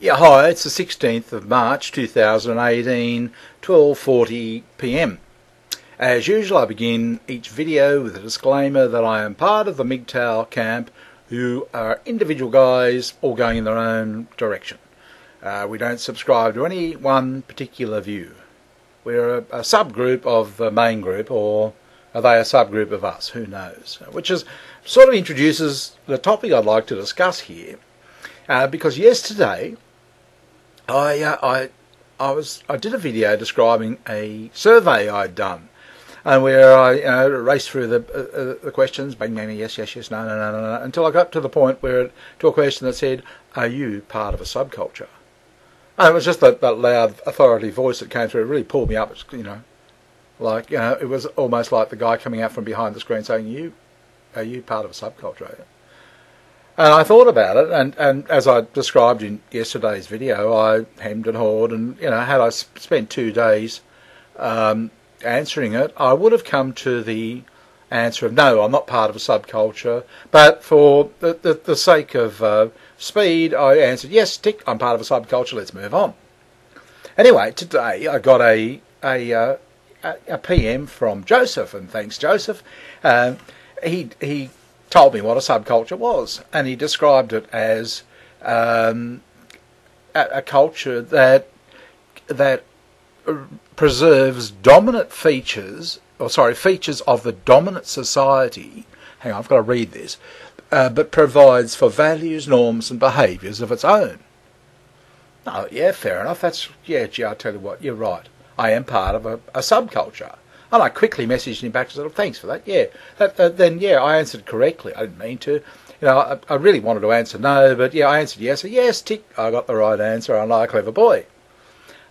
Yeah, hi, it's the 16th of March 2018, 12:40 p.m. As usual, I begin each video with a disclaimer that I am part of the mgtow camp, who are individual guys all going in their own direction. We don't subscribe to any one particular view. We're a subgroup of the main group, or are they a subgroup of us? Who knows? Which is sort of introduces the topic I'd like to discuss here. Because yesterday I did a video describing a survey I'd done, and where I raced through the questions, bang bang, yes, no, until I got to the point where to a question that said, "Are you part of a subculture?" And it was just that loud, authoritative voice that came through. It really pulled me up. It was almost like the guy coming out from behind the screen saying, "Are you part of a subculture?" And I thought about it, and as I described in yesterday's video, I hemmed and hawed, and had I spent 2 days answering it, I would have come to the answer of no, I'm not part of a subculture. But for the sake of speed, I answered yes, tick, I'm part of a subculture. Let's move on. Anyway, today I got a PM from Joseph, and thanks, Joseph. He told me what a subculture was, and he described it as a culture that preserves dominant features of the dominant society. Hang on, I've got to read this. But provides for values, norms, and behaviours of its own. Oh, yeah, fair enough. Gee, I tell you what, you're right. I am part of a subculture. And I quickly messaged him back and said, thanks for that. Yeah, I answered correctly. I didn't mean to. I really wanted to answer no, but I answered yes. Yes, tick, I got the right answer. I'm like a clever boy.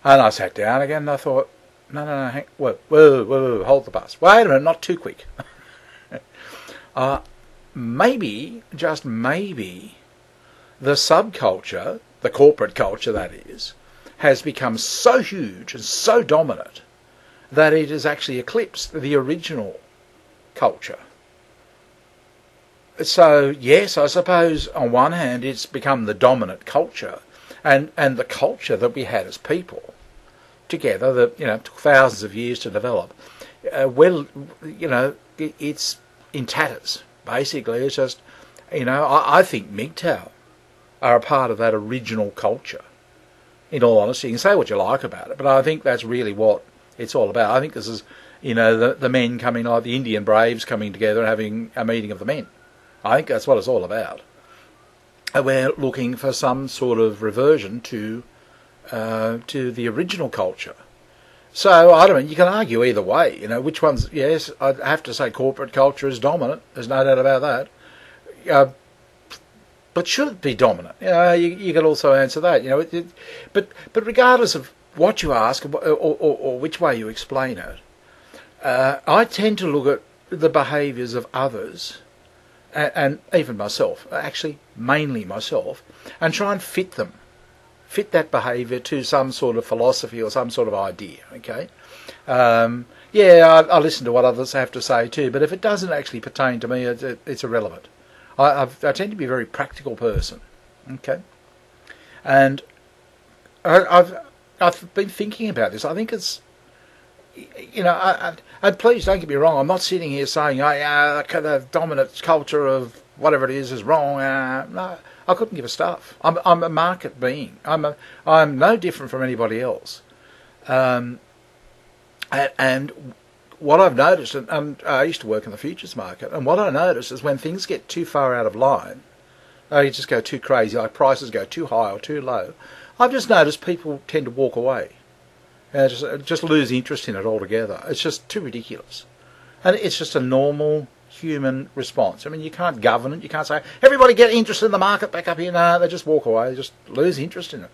And I sat down again and I thought, no, whoa, hold the bus. Wait a minute, not too quick. Maybe, just maybe, the subculture, the corporate culture that is, has become so huge and so dominant that it has actually eclipsed the original culture. So, yes, I suppose on one hand it's become the dominant culture, and the culture that we had as people together that took thousands of years to develop. It's in tatters. Basically, it's just I think mgtow are a part of that original culture. In all honesty, you can say what you like about it, but I think that's really what it's all about. I think this is, the men coming, like the Indian Braves coming together and having a meeting of the men. I think that's what it's all about. And we're looking for some sort of reversion to the original culture. So, I don't know, you can argue either way, which one's, yes, I'd have to say corporate culture is dominant, there's no doubt about that. But should it be dominant? You could also answer that, but regardless of what you ask or which way you explain it, I tend to look at the behaviours of others, and even myself, actually mainly myself, and try and fit that behaviour to some sort of philosophy or some sort of idea, okay? I listen to what others have to say too, but if it doesn't actually pertain to me, it's irrelevant. I tend to be a very practical person, okay? And I've been thinking about this. I think it's, and please don't get me wrong, I'm not sitting here saying, the dominant culture of whatever it is wrong. No, I couldn't give a stuff. I'm a market being. I'm no different from anybody else. And what I've noticed, and I used to work in the futures market, and what I noticed is when things get too far out of line, you just go too crazy, like prices go too high or too low, I've just noticed people tend to walk away. Just lose interest in it altogether. It's just too ridiculous. And it's just a normal human response. I mean, you can't govern it. You can't say, everybody get interested in the market back up here. No, they just walk away. They just lose interest in it.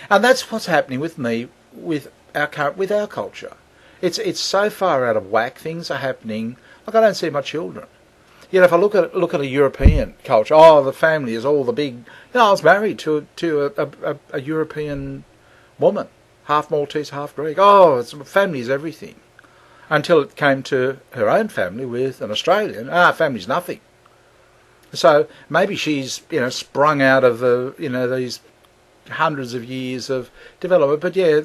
And that's what's happening with me, with our culture. It's so far out of whack. Things are happening. Like, I don't see my children. If I look at a European culture, the family is all the big. I was married to a European woman, half Maltese, half Greek. Family is everything. Until it came to her own family with an Australian. Family's nothing. So maybe she's sprung out of the these hundreds of years of development. But yeah,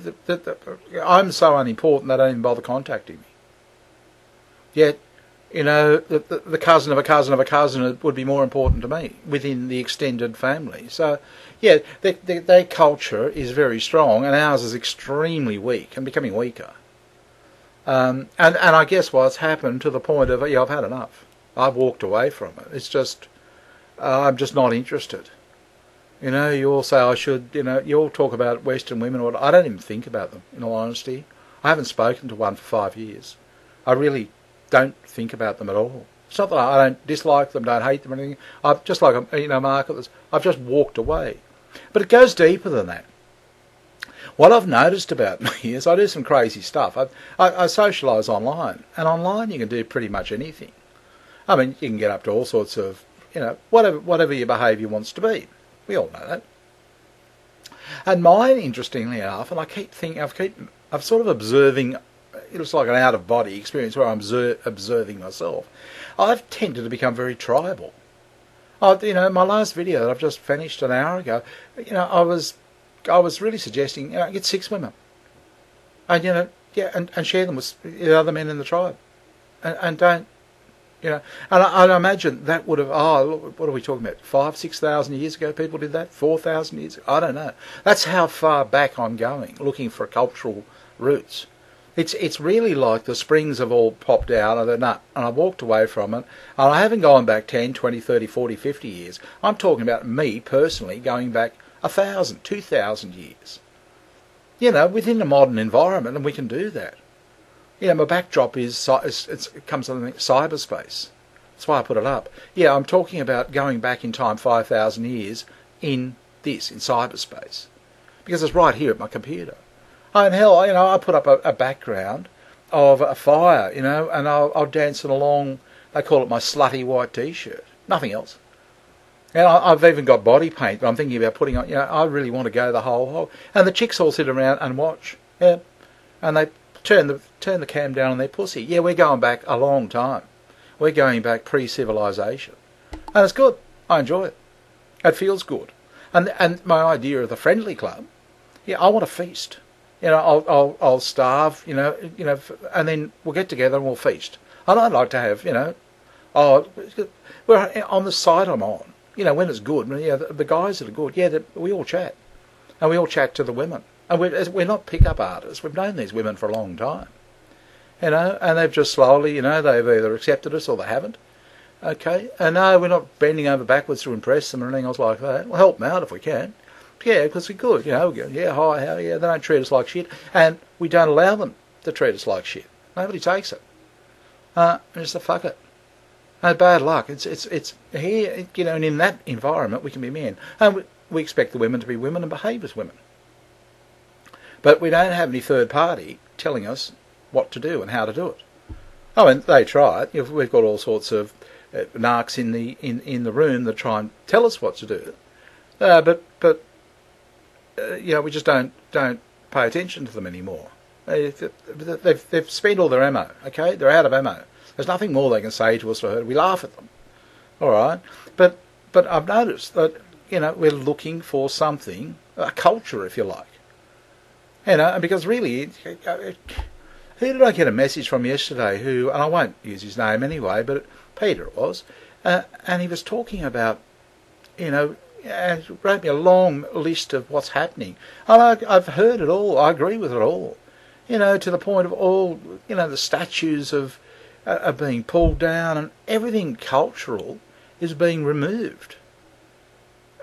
I'm so unimportant they don't even bother contacting me. Yet, the cousin of a cousin of a cousin would be more important to me within the extended family. So, yeah, their culture is very strong, and ours is extremely weak and becoming weaker. And I guess what's happened to the point of, I've had enough. I've walked away from it. It's just, I'm just not interested. You all say I should, you all talk about Western women. I don't even think about them, in all honesty. I haven't spoken to one for 5 years. I really don't think about them at all. It's not that I don't dislike them, don't hate them or anything. I've just like, Mark, I've just walked away. But it goes deeper than that. What I've noticed about me is I do some crazy stuff. I socialise online, and online you can do pretty much anything. I mean, you can get up to all sorts of, whatever your behaviour wants to be. We all know that. And mine, interestingly enough, and I keep thinking, I'm sort of observing. It's like an out-of-body experience where I'm observing myself. I've tended to become very tribal. My last video that I've just finished an hour ago, I was really suggesting, get 6 women, and and share them with the other men in the tribe, and don't, and I imagine that would have, what are we talking about? 5,000-6,000 years ago, people did that. 4,000 years ago, I don't know. That's how far back I'm going, looking for cultural roots. It's really like the springs have all popped out of the nut, and I walked away from it, and I haven't gone back 10, 20, 30, 40, 50 years. I'm talking about me personally going back 1,000, 2,000 years. Within a modern environment, and we can do that. My backdrop it comes from cyberspace. That's why I put it up. Yeah, I'm talking about going back in time 5,000 years in cyberspace, because it's right here at my computer. And hell, I put up a background of a fire, and I'll dance it along. They call it my slutty white T-shirt. Nothing else. And I've even got body paint, but I'm thinking about putting on, I really want to go the whole. And the chicks all sit around and watch. Yeah. And they turn the cam down on their pussy. Yeah, we're going back a long time. We're going back pre-civilization. And it's good. I enjoy it. It feels good. And my idea of the friendly club, I want to feast. I'll starve, and then we'll get together and we'll feast. And I'd like to have, we're on the site I'm on, when it's good, the guys that are good, we all chat. And we all chat to the women. And we're not pick-up artists. We've known these women for a long time. And they've just slowly, they've either accepted us or they haven't. Okay? And no, we're not bending over backwards to impress them or anything else like that. We'll help them out if we can. Yeah, because we're good, we go, hi, how are you? They don't treat us like shit, and we don't allow them to treat us like shit. Nobody takes it. Just a fuck it. And bad luck. It's here, and in that environment we can be men, and we expect the women to be women and behave as women. But we don't have any third party telling us what to do and how to do it. Oh, and they try it. We've got all sorts of narcs in the room that try and tell us what to do, but. We just don't pay attention to them anymore. They've spent all their ammo. Okay, they're out of ammo. There's nothing more they can say to us or her. We laugh at them. All right, but I've noticed that we're looking for something, a culture, if you like. And because really, who did I get a message from yesterday? And I won't use his name anyway, but Peter it was, and he was talking about, and wrote me a long list of what's happening. And I've heard it all. I agree with it all. To the point of all, the statues are being pulled down and everything cultural is being removed.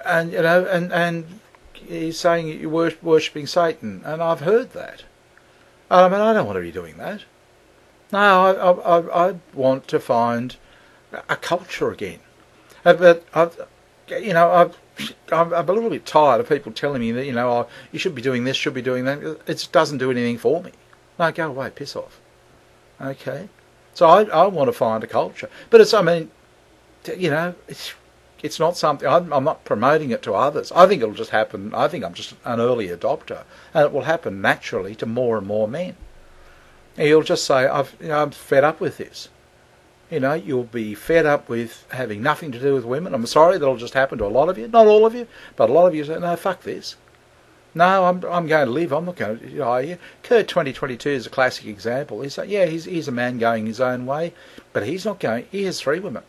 And, and he's saying you're worshipping Satan. And I've heard that. I don't want to be doing that. No, I want to find a culture again. But I'm a little bit tired of people telling me that, you should be doing this, should be doing that. It doesn't do anything for me. No, go away, piss off. Okay? So I want to find a culture. But it's not something, I'm not promoting it to others. I think it'll just happen. I think I'm just an early adopter. And it will happen naturally to more and more men. And you'll just say, I'm fed up with this. You'll be fed up with having nothing to do with women. I'm sorry that'll just happen to a lot of you. Not all of you, but a lot of you say, no, fuck this. No, I'm going to live. I'm not going to. You know, Kurt 2022 is a classic example. He's like, yeah, he's a man going his own way, but he's not going. He has 3 women,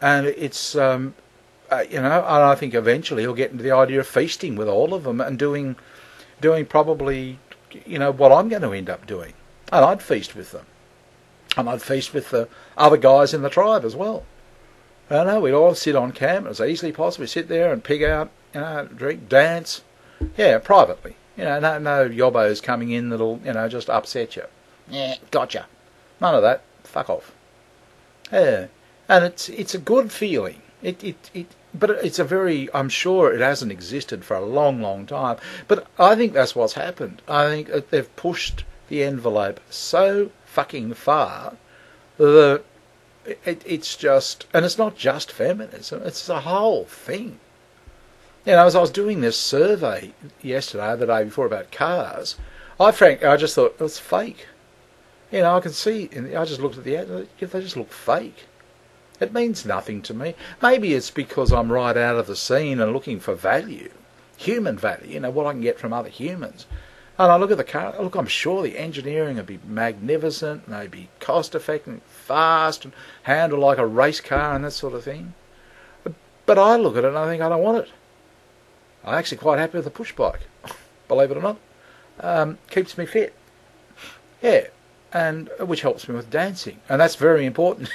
and it's you know, and I think eventually he'll get into the idea of feasting with all of them and doing probably, you know, what I'm going to end up doing, and I'd feast with them, and I'd feast with the other guys in the tribe as well. I know we'd all sit on camp as easily possible. Sit there and pig out, you know, drink, dance, yeah, privately. You know, no yobbos coming in that'll, you know, just upset you. Yeah, gotcha. None of that. Fuck off. Yeah, and it's a good feeling. But it's a very. I'm sure it hasn't existed for a long, long time. But I think that's what's happened. I think that they've pushed the envelope so fucking far that. It's just, and it's not just feminism, it's the whole thing. You know, as I was doing this survey yesterday, the day before, about cars, I just thought it was fake. You know, I can see, I just looked at the ad, they just look fake. It means nothing to me. Maybe it's because I'm right out of the scene and looking for value, human value, you know, what I can get from other humans. And I look at the car, look, I'm sure the engineering would be magnificent, and they'd be cost-effective, fast, and handle like a race car and that sort of thing. But I look at it and I think I don't want it. I'm actually quite happy with a push bike, believe it or not. Keeps me fit. Yeah, and which helps me with dancing, and that's very important.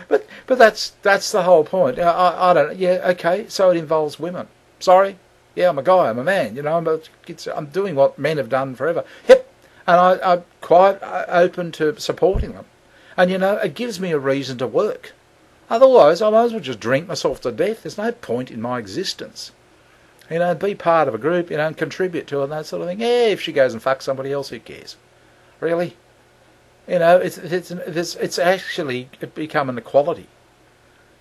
but that's the whole point. I don't. Yeah, okay. So it involves women. Sorry. Yeah, I'm a guy, I'm a man, you know, I'm doing what men have done forever. Yep, and I'm quite open to supporting them. And, you know, it gives me a reason to work. Otherwise, I might as well just drink myself to death. There's no point in my existence. You know, be part of a group, you know, and contribute to it and that sort of thing. Yeah, if she goes and fucks somebody else, who cares? Really? You know, it's actually become an equality.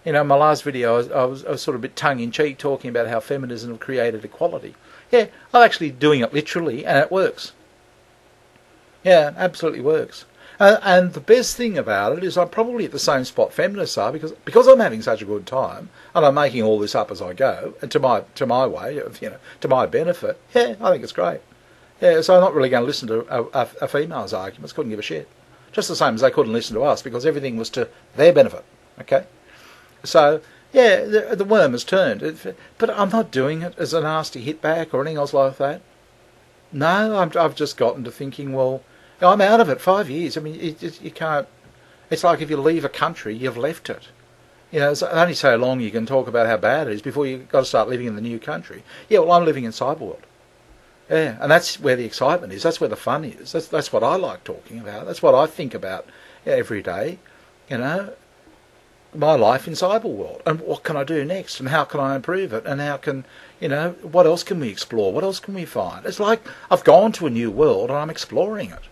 You know, in my last video, I was sort of a bit tongue-in-cheek talking about how feminism have created equality. Yeah, I'm actually doing it literally, and it works. Yeah, it absolutely works. And the best thing about it is I'm probably at the same spot feminists are, because I'm having such a good time, and I'm making all this up as I go, and to my way, you know, to my benefit. Yeah, I think it's great. Yeah, so I'm not really going to listen to a female's arguments. Couldn't give a shit. Just the same as they couldn't listen to us, because everything was to their benefit. Okay. So, yeah, the worm has turned. But I'm not doing it as a nasty hit back or anything else like that. No, I've just gotten to thinking, well, I'm out of it. 5 years. I mean, you can't. It's like if you leave a country, you've left it. You know, it's only so long you can talk about how bad it is before you've got to start living in the new country. Yeah, well, I'm living in cyberworld. Yeah, and that's where the excitement is. That's where the fun is. That's what I like talking about. That's what I think about every day. You know, my life in cyberworld, and what can I do next, and how can I improve it, and how can, you know, what else can we explore? What else can we find? It's like I've gone to a new world and I'm exploring it.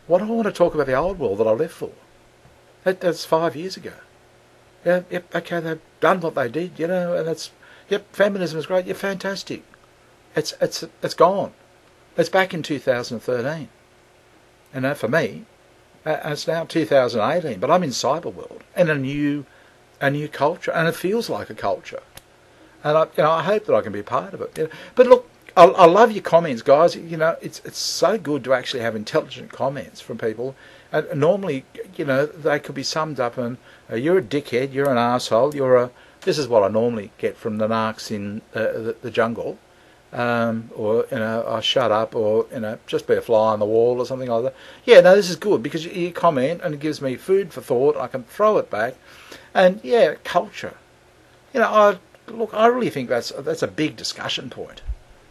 What do I want to talk about the old world that I left for? That's 5 years ago. Yeah, yep, okay, they've done what they did, you know, and that's, yep, feminism is great, yeah, fantastic. It's gone. It's back in 2013. You know, for me, and it's now 2018, but I'm in cyberworld and a new culture, and it feels like a culture. And I hope that I can be a part of it. You know. But look, I love your comments, guys. You know, it's so good to actually have intelligent comments from people. And normally, you know, they could be summed up in, you're a dickhead, you're an arsehole, this is what I normally get from the narcs in the jungle. Or, you know, I shut up, or, you know, just be a fly on the wall or something like that. Yeah, no, this is good because you comment and it gives me food for thought. I can throw it back. And, yeah, culture. You know, I really think that's a big discussion point.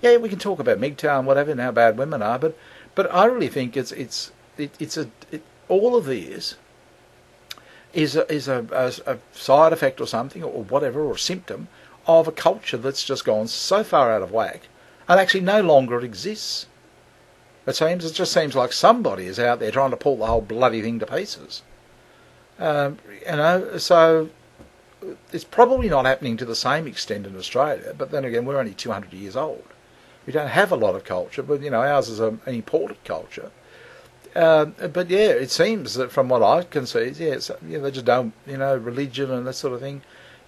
Yeah, we can talk about mgtow and whatever and how bad women are, but I really think all of these is a side effect or something or whatever, or a symptom of a culture that's just gone so far out of whack and actually no longer exists. It just seems like somebody is out there trying to pull the whole bloody thing to pieces. You know, so it's probably not happening to the same extent in Australia, but then again, we're only 200 years old. We don't have a lot of culture, but, you know, ours is an imported culture. But yeah, it seems that from what I can see, yeah, they just don't, you know, religion and that sort of thing.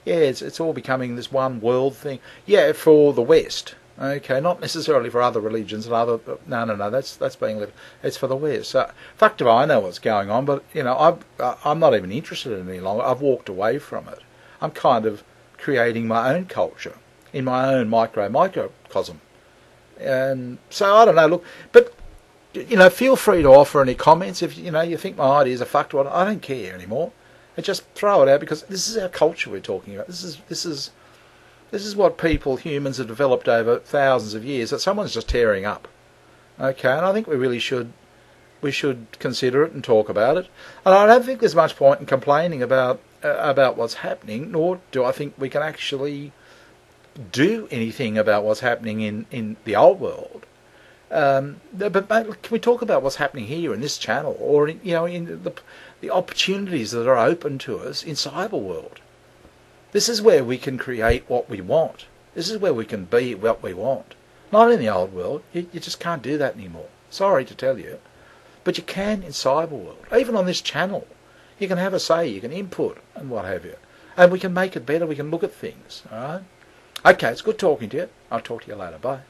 Yeah, it's all becoming this one world thing. Yeah, for the West. Okay, not necessarily for other religions and other. No. That's being lived. It's for the West. So, fact of I know what's going on, but I'm not even interested in it any longer. I've walked away from it. I'm kind of creating my own culture in my own microcosm, and so I don't know. Look, but feel free to offer any comments if you think my ideas are fucked. Well, I don't care anymore. Just throw it out because this is our culture we're talking about. This is what humans have developed over thousands of years that someone's just tearing up. Okay, and I think we should consider it and talk about it. And I don't think there's much point in complaining about what's happening, nor do I think we can actually do anything about what's happening in the old world. But can we talk about what's happening here in this channel, or in the opportunities that are open to us in cyber world? This is where we can create what we want. This is where we can be what we want. Not in the old world. You just can't do that anymore. Sorry to tell you. But you can in cyber world. Even on this channel. You can have a say, you can input and what have you. And we can make it better, we can look at things. Alright? Okay, it's good talking to you. I'll talk to you later. Bye.